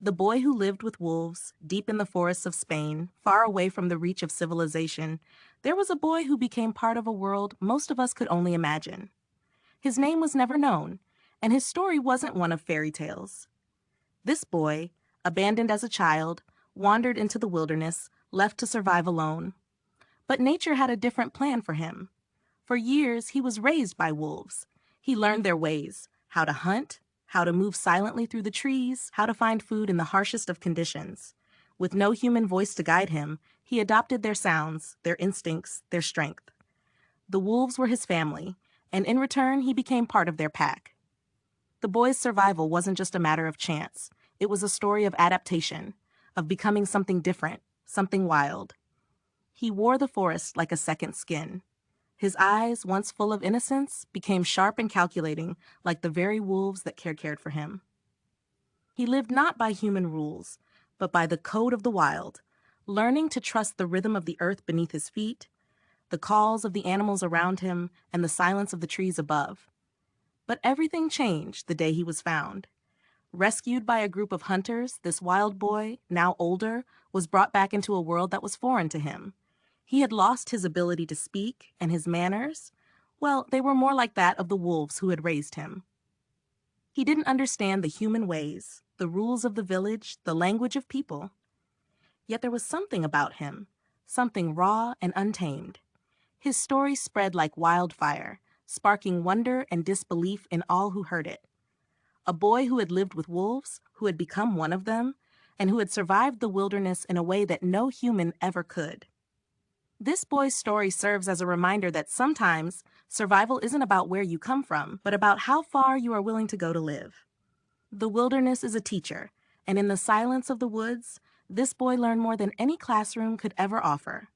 The boy who lived with wolves, deep in the forests of Spain, far away from the reach of civilization, there was a boy who became part of a world most of us could only imagine. His name was never known, and his story wasn't one of fairy tales. This boy, abandoned as a child, wandered into the wilderness, left to survive alone. But nature had a different plan for him. For years, he was raised by wolves. He learned their ways, how to hunt, how to move silently through the trees, how to find food in the harshest of conditions. With no human voice to guide him, he adopted their sounds, their instincts, their strength. The wolves were his family, and in return, he became part of their pack. The boy's survival wasn't just a matter of chance. It was a story of adaptation, of becoming something different, something wild. He wore the forest like a second skin. His eyes, once full of innocence, became sharp and calculating, like the very wolves that cared for him. He lived not by human rules, but by the code of the wild, learning to trust the rhythm of the earth beneath his feet, the calls of the animals around him, and the silence of the trees above. But everything changed the day he was found. Rescued by a group of hunters, this wild boy, now older, was brought back into a world that was foreign to him. He had lost his ability to speak, and his manners, well, they were more like that of the wolves who had raised him. He didn't understand the human ways, the rules of the village, the language of people. Yet there was something about him, something raw and untamed. His story spread like wildfire, sparking wonder and disbelief in all who heard it. A boy who had lived with wolves, who had become one of them, and who had survived the wilderness in a way that no human ever could. This boy's story serves as a reminder that sometimes survival isn't about where you come from, but about how far you are willing to go to live. The wilderness is a teacher, and in the silence of the woods, this boy learned more than any classroom could ever offer.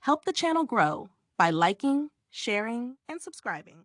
Help the channel grow by liking, sharing, and subscribing.